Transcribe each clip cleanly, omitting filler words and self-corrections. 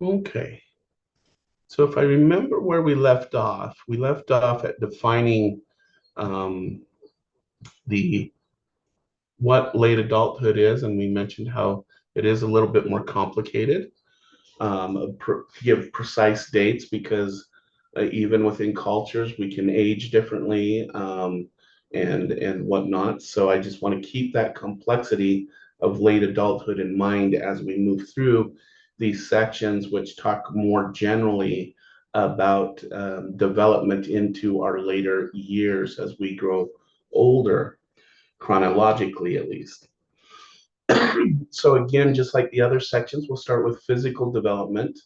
Okay. So if I remember where we left off at defining um, the what late adulthood is, and we mentioned how it is a little bit more complicated. Give precise dates because even within cultures we can age differently and whatnot. So I just want to keep that complexity of late adulthood in mind as we move through these sections, which talk more generally about development into our later years as we grow older, chronologically at least. So again, just like the other sections, we'll start with physical development.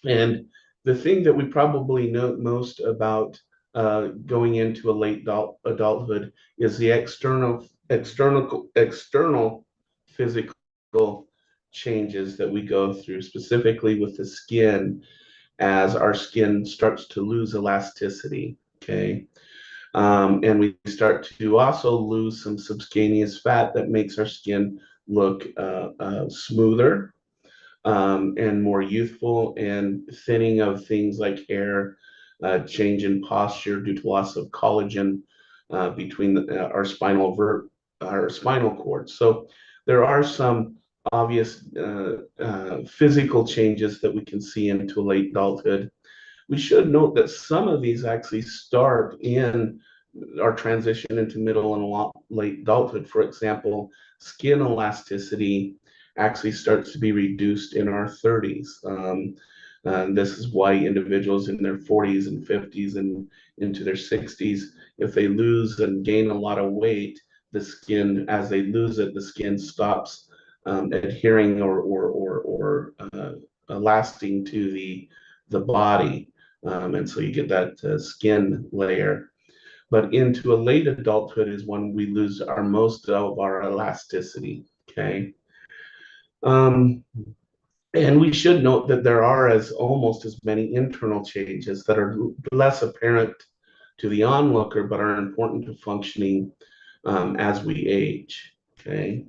And the thing that we probably know most about going into a adulthood is the external physical changes that we go through, specifically with the skin, as our skin starts to lose elasticity. Okay. And we start to also lose some subcutaneous fat that makes our skin look smoother and more youthful, and thinning of things like hair, change in posture due to loss of collagen between our spinal cord. So there are some obvious physical changes that we can see into late adulthood. We should note that some of these actually start in our transition into middle and late adulthood. For example, skin elasticity actually starts to be reduced in our 30s. And this is why individuals in their 40s and 50s and into their 60s, if they lose and gain a lot of weight, the skin, as they lose it, the skin stops adhering or lasting to the body. And so you get that skin layer. But into a late adulthood is when we lose our most of our elasticity. Okay. Um, and we should note that there are almost as many internal changes that are less apparent to the onlooker, but are important to functioning as we age. Okay.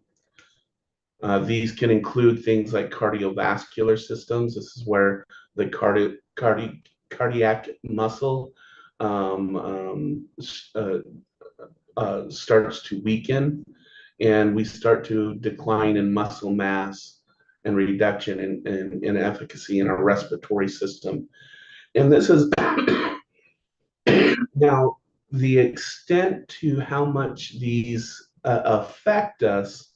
These can include things like cardiovascular systems. This is where the cardiac muscle um, um, uh, starts to weaken, and we start to decline in muscle mass and reduction in efficacy in our respiratory system. And this is now the extent to how much these affect us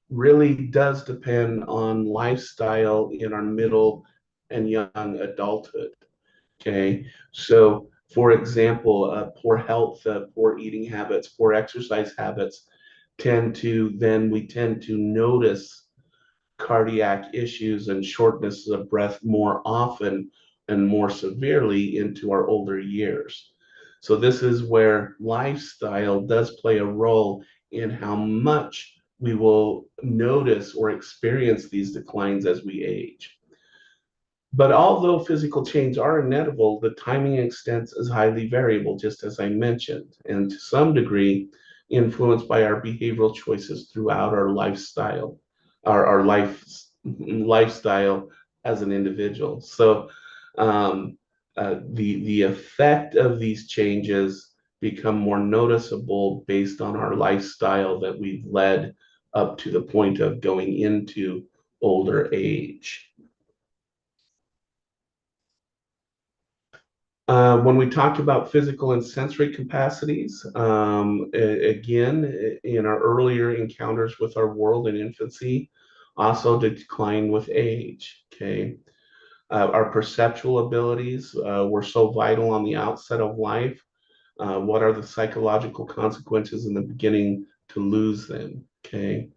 really does depend on lifestyle in our middle and young adulthood. Okay. So, for example, poor health, poor eating habits, poor exercise habits we tend to notice cardiac issues and shortness of breath more often and more severely into our older years. So this is where lifestyle does play a role in how much we will notice or experience these declines as we age. But although physical change are inevitable, the timing and extent is highly variable, just as I mentioned, and to some degree influenced by our behavioral choices throughout our lifestyle, lifestyle as an individual. So the effect of these changes become more noticeable based on our lifestyle that we've led up to the point of going into older age. When we talk about physical and sensory capacities, again, in our earlier encounters with our world in infancy, also decline with age. Okay. Our perceptual abilities were so vital on the outset of life. What are the psychological consequences in the beginning to lose them? Okay.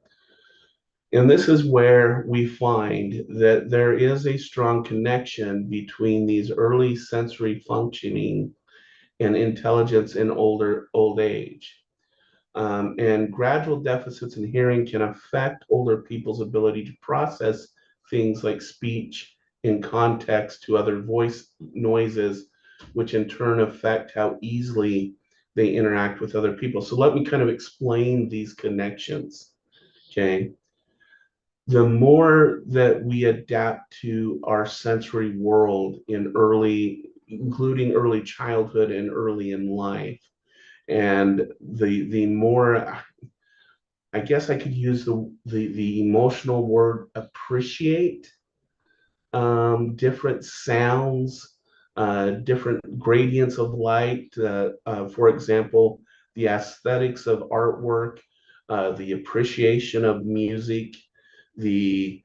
And this is where we find that there is a strong connection between these early sensory functioning and intelligence in old age. And gradual deficits in hearing can affect older people's ability to process things like speech in context to other voice noises, which in turn affect how easily they interact with other people. So let me kind of explain these connections. Okay. the more that we adapt to our sensory world in including early childhood and early in life, and the more, I guess I could use the emotional word appreciate different sounds, different gradients of light. For example, the aesthetics of artwork, the appreciation of music, the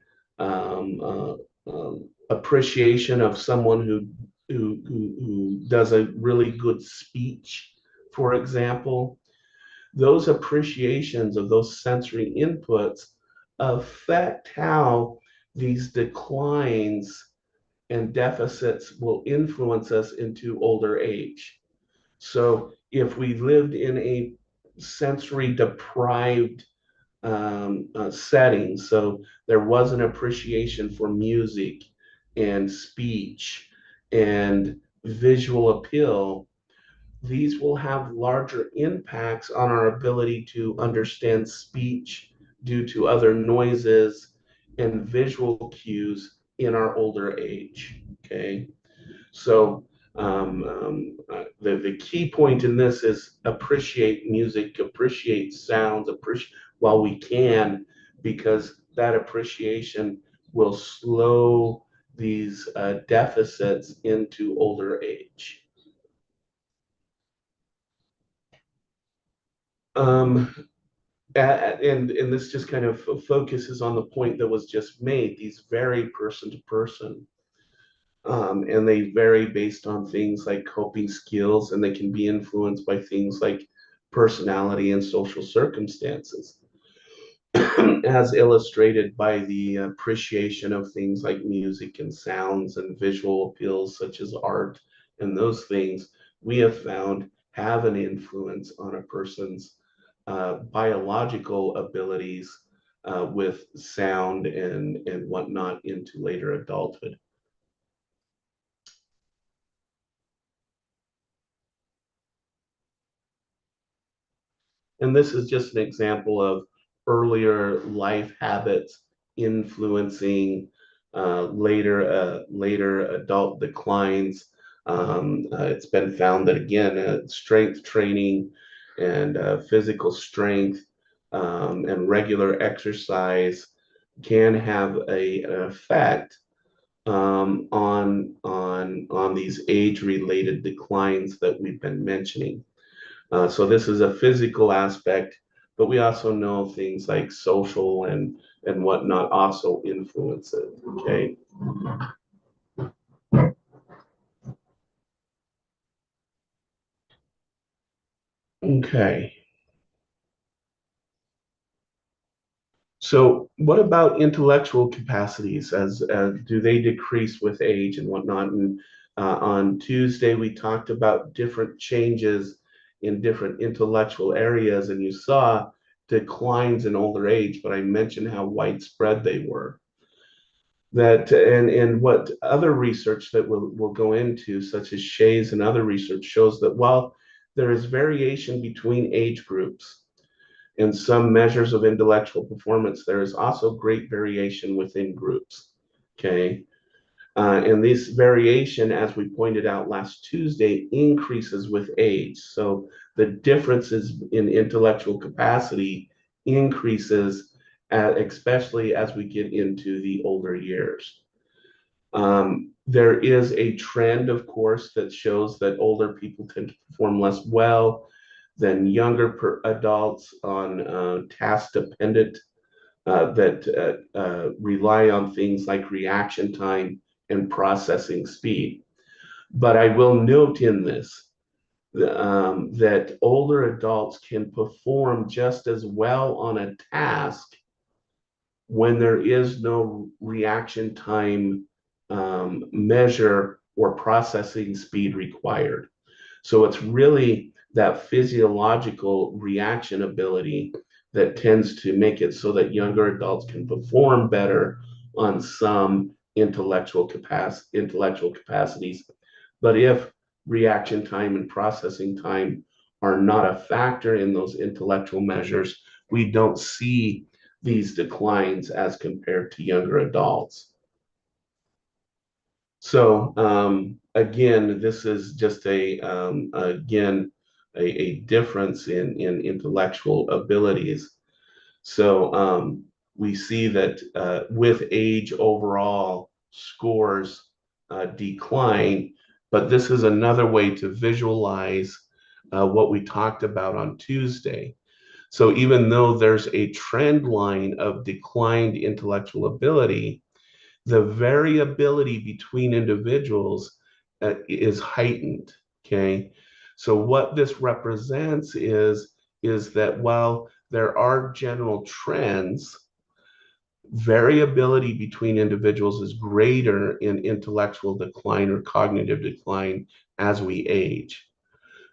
appreciation of someone who does a really good speech, for example. Those appreciations of those sensory inputs affect how these declines and deficits will influence us into older age. So if we lived in a sensory deprived setting, so there was an appreciation for music and speech and visual appeal, these will have larger impacts on our ability to understand speech due to other noises and visual cues in our older age. Okay, so the key point in this is appreciate music, appreciate sounds, appreciate while we can, because that appreciation will slow these deficits into older age. Um, and this just kind of focuses on the point that was just made. These vary person to person, and they vary based on things like coping skills, and they can be influenced by things like personality and social circumstances, as illustrated by the appreciation of things like music and sounds and visual appeals such as art, and those things we have found have an influence on a person's biological abilities with sound and whatnot into later adulthood. And this is just an example of earlier life habits influencing later adult declines. It's been found that again, strength training and physical strength and regular exercise can have an effect on these age-related declines that we've been mentioning. So this is a physical aspect, but we also know things like social and whatnot also influence it. Okay. Okay. So what about intellectual capacities? As do they decrease with age and whatnot? And on Tuesday we talked about different changes in different intellectual areas, and you saw declines in older age, but I mentioned how widespread they were. That and what other research that we'll go into, such as Shays and other research, shows that while there is variation between age groups in some measures of intellectual performance, there is also great variation within groups. Okay. And this variation, as we pointed out last Tuesday, increases with age. So the differences in intellectual capacity increases, especially as we get into the older years. There is a trend, of course, that shows that older people tend to perform less well than younger adults on task dependent that rely on things like reaction time and processing speed. But I will note in this that older adults can perform just as well on a task when there is no reaction time measure or processing speed required. So it's really that physiological reaction ability that tends to make it so that younger adults can perform better on some intellectual capacities. But if reaction time and processing time are not a factor in those intellectual measures, we don't see these declines as compared to younger adults. So again, this is just a difference in intellectual abilities. So we see that with age overall scores decline, but this is another way to visualize what we talked about on Tuesday. So even though there's a trend line of declined intellectual ability, the variability between individuals is heightened. Okay, so what this represents is that while there are general trends, variability between individuals is greater in intellectual decline or cognitive decline as we age,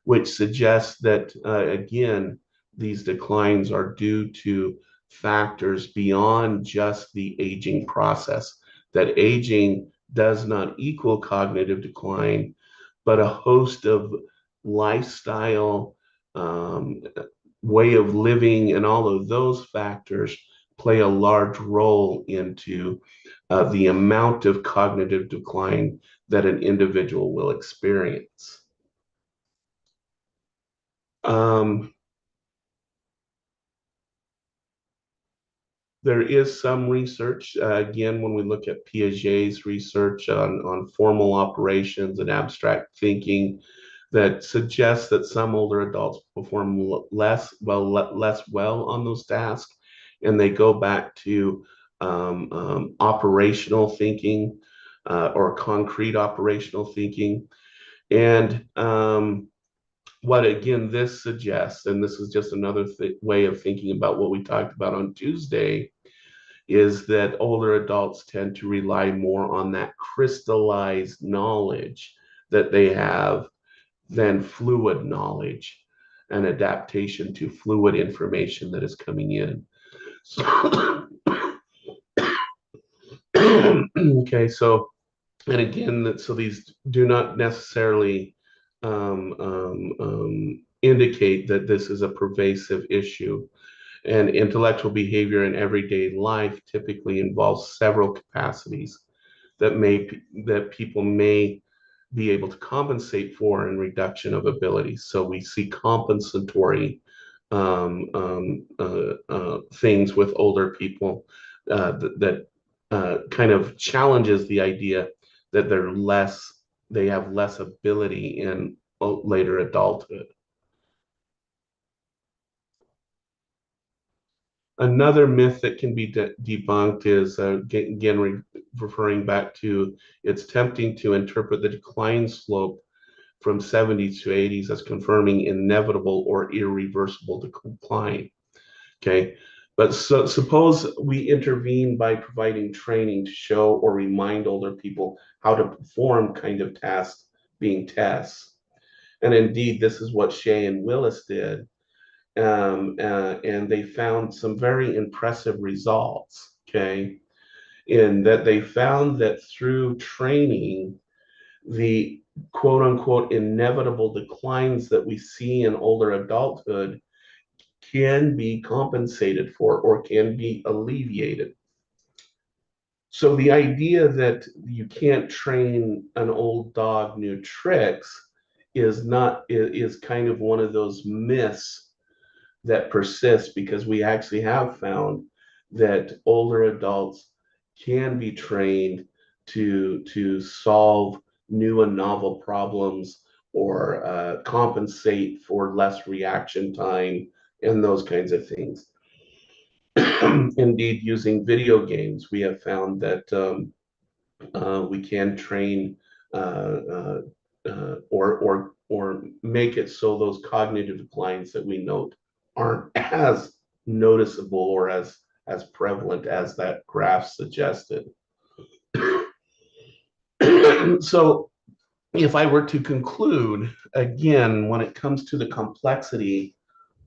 which suggests that, again, these declines are due to factors beyond just the aging process, that aging does not equal cognitive decline, but a host of lifestyle, um, way of living, and all of those factors play a large role into the amount of cognitive decline that an individual will experience. Um, there is some research, again, when we look at Piaget's research on formal operations and abstract thinking, that suggests that some older adults perform less well on those tasks, and they go back to operational thinking or concrete operational thinking. And what again this suggests, and this is just another way of thinking about what we talked about on Tuesday, is that older adults tend to rely more on that crystallized knowledge that they have than fluid knowledge and adaptation to fluid information that is coming in. So, okay, so, and again, so these do not necessarily indicate that this is a pervasive issue. And intellectual behavior in everyday life typically involves several capacities that may that people may be able to compensate for in reduction of abilities. So we see compensatory things with older people that kind of challenges the idea that they have less ability in later adulthood. Another myth that can be debunked is, again, referring back to, it's tempting to interpret the decline slope from 70s to 80s as confirming inevitable or irreversible decline. Okay. But so suppose we intervene by providing training to show or remind older people how to perform kind of tasks being tests. And indeed, this is what Shea and Willis did, and they found some very impressive results. Okay, in that they found that through training, the quote unquote inevitable declines that we see in older adulthood can be compensated for or can be alleviated. So the idea that you can't train an old dog new tricks is kind of one of those myths that persists, because we actually have found that older adults can be trained to solve new and novel problems, or compensate for less reaction time and those kinds of things. Indeed, using video games, we have found that we can train or make it so those cognitive declines that we note aren't as noticeable or as prevalent as that graph suggested. So if I were to conclude, again, when it comes to the complexity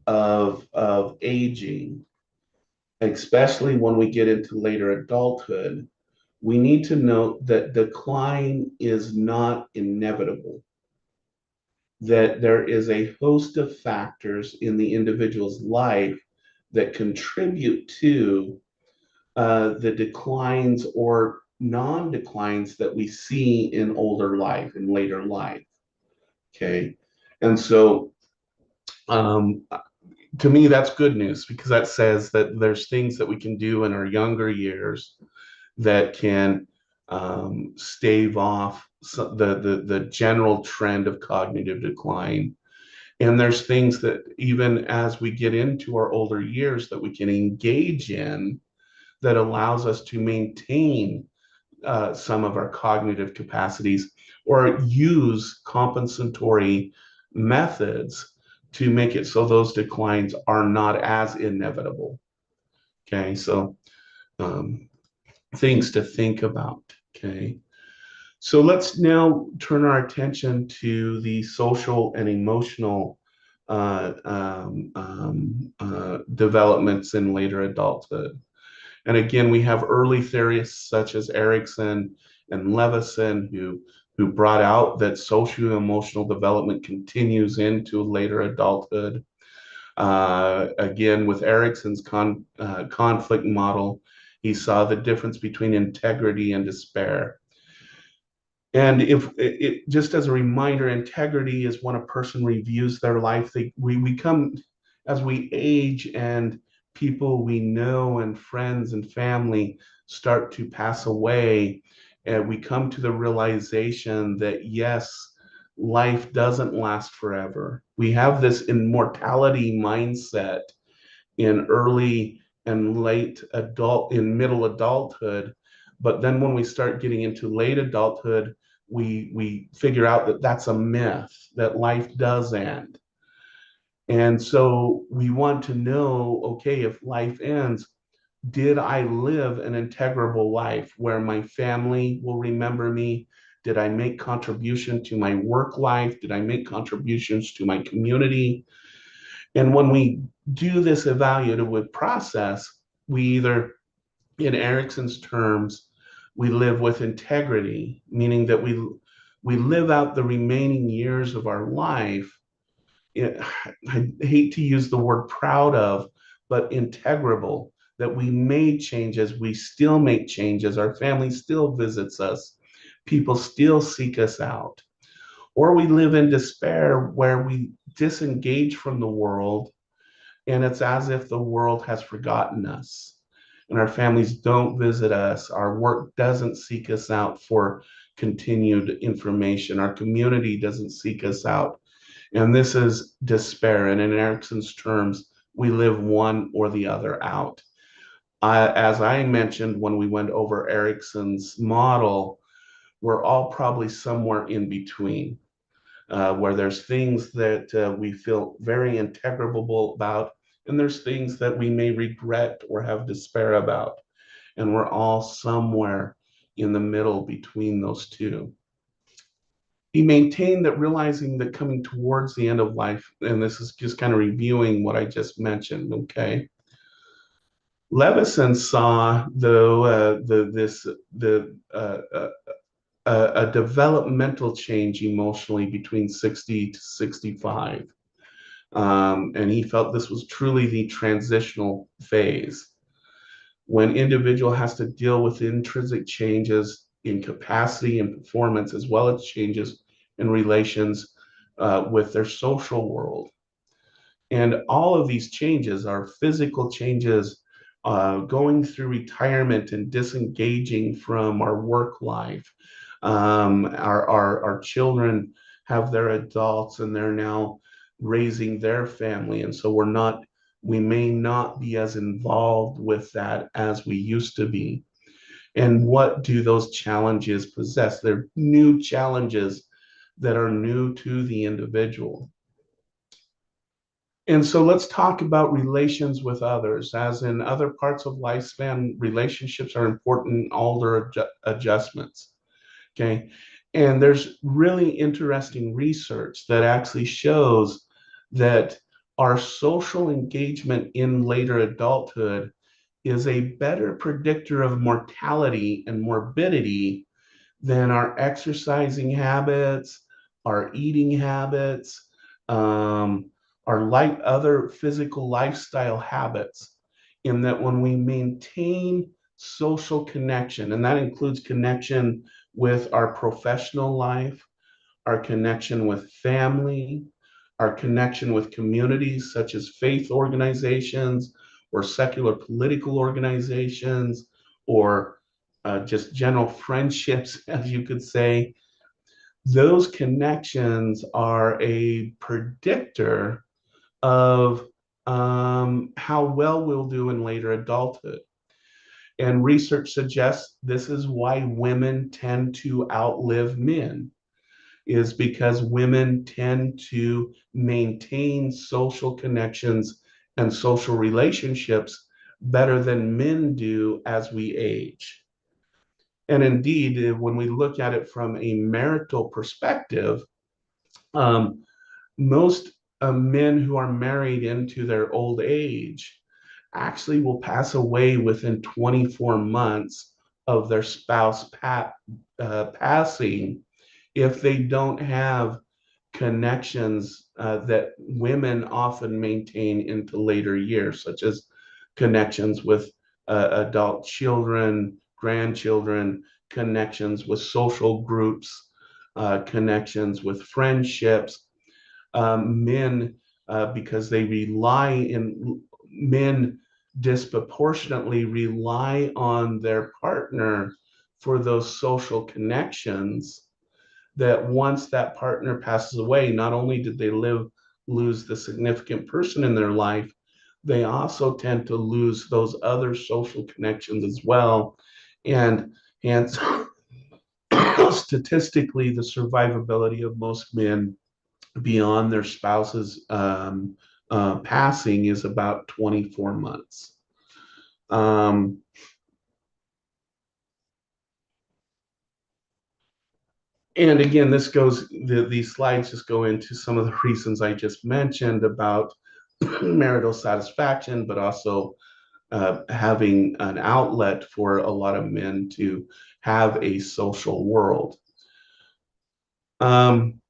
of aging, especially when we get into later adulthood, we need to note that decline is not inevitable, that there is a host of factors in the individual's life that contribute to the declines or non-declines that we see in older life, in later life. Okay. And so um, to me, that's good news because that says that there's things that we can do in our younger years that can stave off the general trend of cognitive decline. And there's things that even as we get into our older years that we can engage in that allows us to maintain some of our cognitive capacities or use compensatory methods to make it so those declines are not as inevitable. Okay, so um, things to think about. Okay, so let's now turn our attention to the social and emotional developments in later adulthood. And again, we have early theorists such as Erickson and Levison who brought out that socio-emotional development continues into later adulthood. Again, with Erickson's conflict model, he saw the difference between integrity and despair. And if it, just as a reminder, integrity is when a person reviews their life. We come as we age and people we know and friends and family start to pass away, and we come to the realization that yes, life doesn't last forever. We have this immortality mindset in early and late adult in middle adulthood, but then when we start getting into late adulthood, we figure out that that's a myth, that life does end. And so we want to know, okay, if life ends, did I live an integrable life where my family will remember me? Did I make contribution to my work life? Did I make contributions to my community? And when we do this evaluative process, we either, in Erickson's terms, we live with integrity, meaning that we live out the remaining years of our life. I hate to use the word proud of, but integrable, that we made changes, we still make changes, our family still visits us, people still seek us out. Or we live in despair where we disengage from the world and it's as if the world has forgotten us and our families don't visit us. Our work doesn't seek us out for continued information. Our community doesn't seek us out. And this is despair. And in Erickson's terms, we live one or the other out. As I mentioned when we went over Erickson's model, we're all probably somewhere in between where there's things that we feel very integrable about, and there's things that we may regret or have despair about. And we're all somewhere in the middle between those two. He maintained that realizing that coming towards the end of life, and this is just kind of reviewing what I just mentioned, okay? Levison saw though a developmental change emotionally between 60 to 65. And he felt this was truly the transitional phase when individual has to deal with intrinsic changes in capacity and performance, as well as changes in relations with their social world. And all of these changes are physical changes, going through retirement and disengaging from our work life. Our children have their adults and they're now raising their family. And so we may not be as involved with that as we used to be. And what do those challenges possess? They're new challenges that are new to the individual. And so let's talk about relations with others. As in other parts of lifespan, relationships are important in older adjustments. Okay. And there's really interesting research that actually shows that our social engagement in later adulthood is a better predictor of mortality and morbidity than our exercising habits, our eating habits, um, are like other physical lifestyle habits, in that when we maintain social connection, and that includes connection with our professional life, our connection with family, our connection with communities such as faith organizations or secular political organizations, or just general friendships, as you could say, those connections are a predictor of how well we'll do in later adulthood. And research suggests this is why women tend to outlive men, is because women tend to maintain social connections and social relationships better than men do as we age. And indeed, when we look at it from a marital perspective, um, most men who are married into their old age actually will pass away within 24 months of their spouse passing if they don't have connections that women often maintain into later years, such as connections with adult children, grandchildren, connections with social groups, connections with friendships. Men, because they rely in men disproportionately rely on their partner for those social connections, that once that partner passes away, not only did they lose the significant person in their life, they also tend to lose those other social connections as well. And hence, statistically, the survivability of most men beyond their spouse's passing is about 24 months. Um, and again, these slides just go into some of the reasons I just mentioned about marital satisfaction, but also having an outlet for a lot of men to have a social world. Um,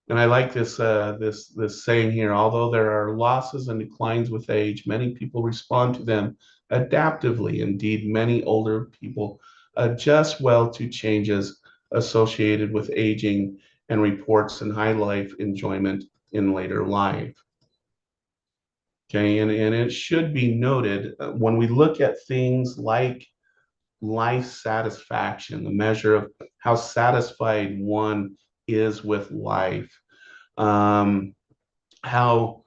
and I like this saying here. Although there are losses and declines with age, many people respond to them adaptively. Indeed, many older people adjust well to changes associated with aging and reports and high life enjoyment in later life. Okay, and it should be noted when we look at things like life satisfaction, the measure of how satisfied one is with life, um, how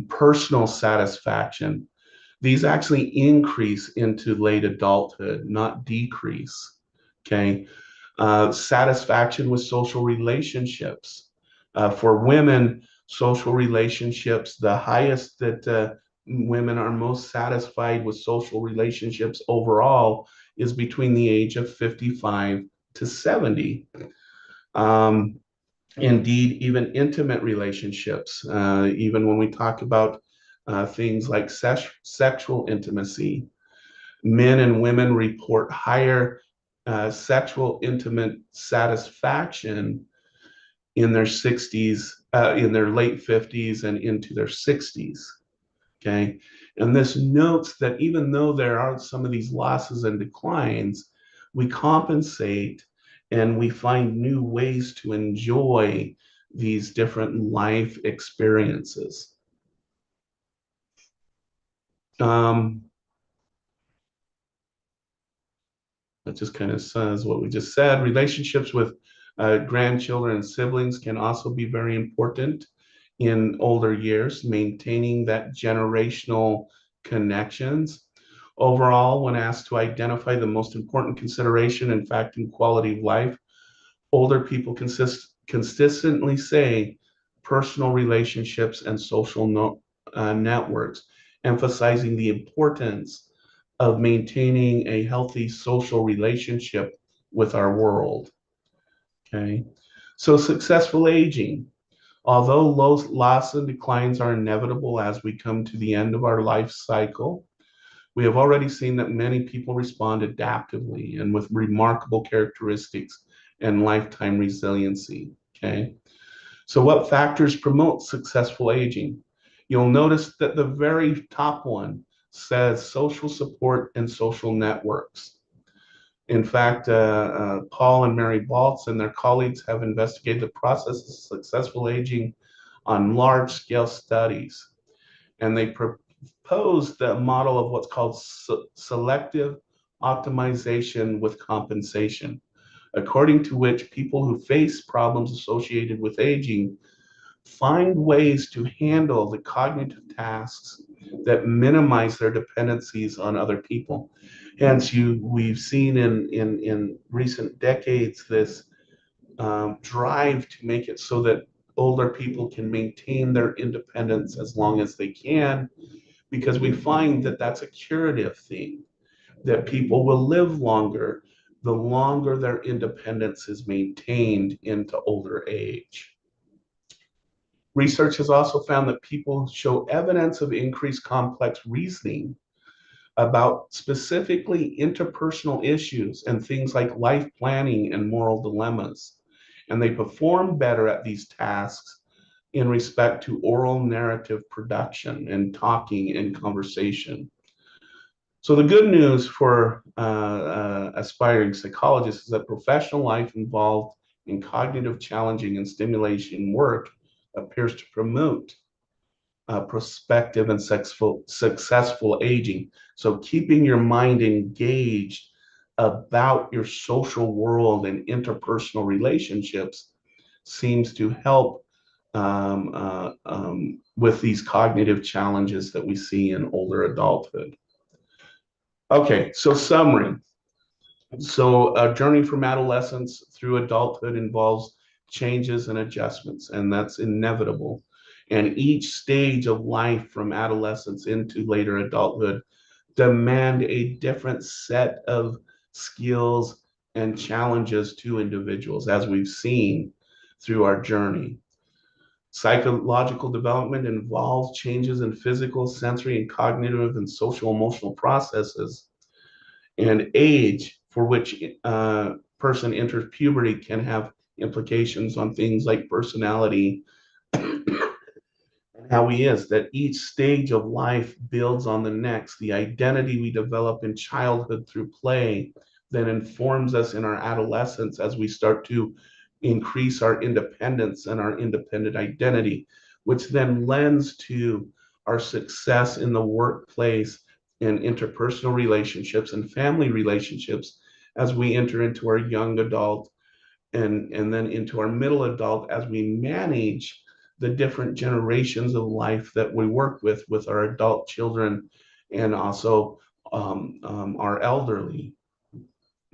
personal satisfaction, these actually increase into late adulthood, not decrease. Okay, satisfaction with social relationships. For women, social relationships, the highest that women are most satisfied with social relationships overall is between the age of 55 to 70. Um, Indeed, even intimate relationships, even when we talk about things like sexual intimacy, men and women report higher sexual intimate satisfaction in their 60s, in their late 50s, and into their 60s. Okay. And this notes that even though there are some of these losses and declines, we compensate and we find new ways to enjoy these different life experiences. Um, that just kind of says what we just said. Relationships with grandchildren and siblings can also be very important in older years, maintaining that generational connections. Overall, when asked to identify the most important consideration, in fact, in quality of life, older people consistently say personal relationships and social networks, emphasizing the importance of maintaining a healthy social relationship with our world. Okay. So successful aging. Although loss and declines are inevitable as we come to the end of our life cycle, we have already seen that many people respond adaptively and with remarkable characteristics and lifetime resiliency. Okay. So, what factors promote successful aging? You'll notice that the very top one says social support and social networks. In fact, Paul and Mary Baltz and their colleagues have investigated the process of successful aging on large scale studies. And they proposed the model of what's called selective optimization with compensation, according to which people who face problems associated with aging find ways to handle the cognitive tasks that minimize their dependencies on other people. Hence, we've seen in recent decades this drive to make it so that older people can maintain their independence as long as they can, because we find that that's a curative thing, that people will live longer the longer their independence is maintained into older age. Research has also found that people show evidence of increased complex reasoning about specifically interpersonal issues and things like life planning and moral dilemmas. And they perform better at these tasks in respect to oral narrative production and talking and conversation. So the good news for aspiring psychologists is that professional life involved in cognitive challenging and stimulation work appears to promote prospective and successful aging. So keeping your mind engaged about your social world and interpersonal relationships seems to help with these cognitive challenges that we see in older adulthood. Okay, so summary. So a journey from adolescence through adulthood involves changes and adjustments, and that's inevitable. And each stage of life from adolescence into later adulthood demand a different set of skills and challenges to individuals, as we've seen through our journey. Psychological development involves changes in physical, sensory, and cognitive and social emotional processes. And age for which a person enters puberty can have implications on things like personality and how he is, that each stage of life builds on the next. The identity we develop in childhood through play then informs us in our adolescence as we start to increase our independence and our independent identity, which then lends to our success in the workplace and interpersonal relationships and family relationships as we enter into our young adult and then into our middle adult as we manage the different generations of life that we work with our adult children and also our elderly.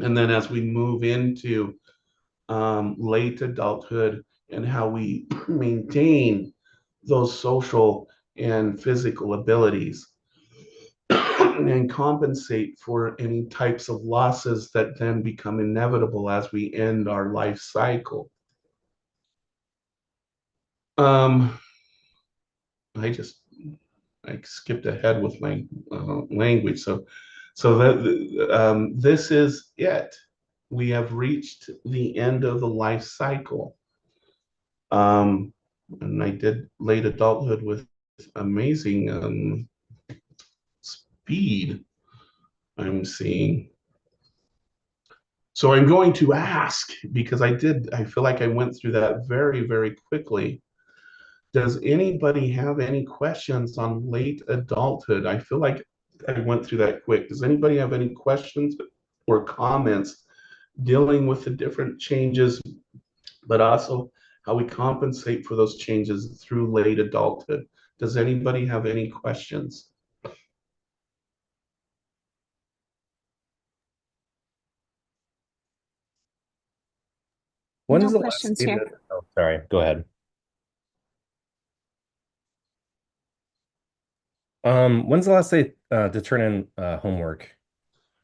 And then as we move into late adulthood and how we maintain those social and physical abilities and compensate for any types of losses that then become inevitable as we end our life cycle. Um, I just I skipped ahead with my language. So that this is it. We have reached the end of the life cycle. Um, and I did late adulthood with amazing speed, I'm seeing. So I'm going to ask, because I feel like I went through that very, very quickly. Does anybody have any questions on late adulthood? I feel like I went through that quick. Does anybody have any questions or comments dealing with the different changes, but also how we compensate for those changes through late adulthood? Does anybody have any questions? When's No the last questions day here. that, oh, sorry, go ahead. When's the last day to turn in homework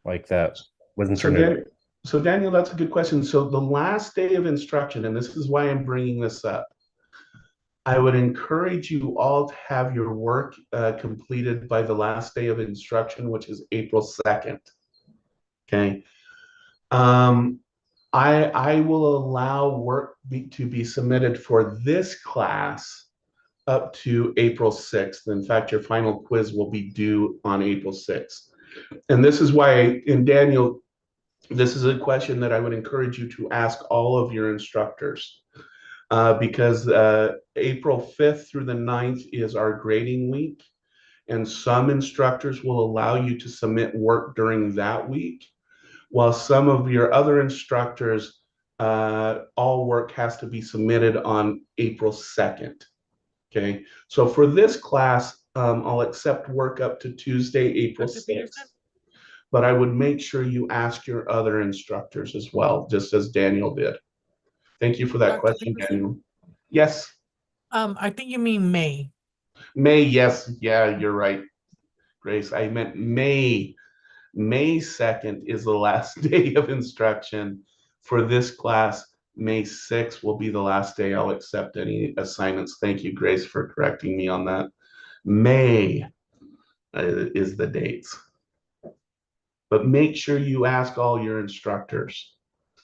like that wasn't So turned in? Dan, so Daniel, that's a good question. So the last day of instruction, and this is why I'm bringing this up, I would encourage you all to have your work completed by the last day of instruction, which is April 2nd. Okay. Um, I will allow work to be submitted for this class up to April 6th. In fact, your final quiz will be due on April 6th. And this is why, and Daniel, this is a question that I would encourage you to ask all of your instructors, because April 5th through the 9th is our grading week. And some instructors will allow you to submit work during that week, while some of your other instructors, all work has to be submitted on April 2nd. Okay, so for this class, I'll accept work up to Tuesday, April 6th, but I would make sure you ask your other instructors as well, just as Daniel did. Thank you for that Dr. question, Peterson? Daniel. Yes, I think you mean May. May, yes, yeah, you're right, Grace. I meant May. May 2nd is the last day of instruction for this class. May 6th will be the last day I'll accept any assignments. Thank you, Grace, for correcting me on that. May is the dates. But make sure you ask all your instructors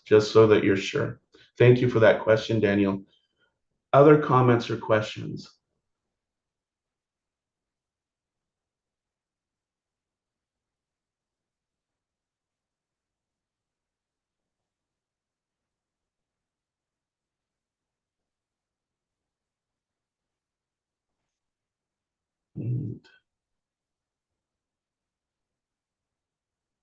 just so that you're sure. Thank you for that question, Daniel. Other comments or questions?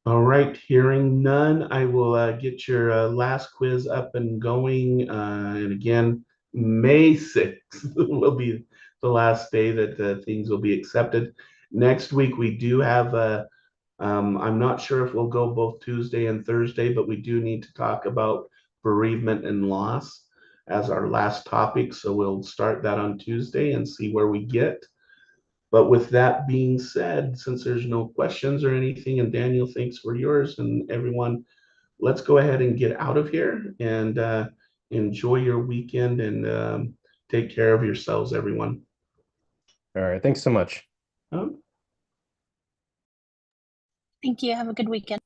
All right, hearing none, I will get your last quiz up and going. And again, May 6th will be the last day that things will be accepted. Next week, we do have, I'm not sure if we'll go both Tuesday and Thursday, but we do need to talk about bereavement and loss as our last topic. So we'll start that on Tuesday and see where we get. But with that being said, since there's no questions or anything, and Daniel, thanks for yours, and everyone, let's go ahead and get out of here and enjoy your weekend and take care of yourselves, everyone. All right. Thanks so much. Um, Thank you. Have a good weekend.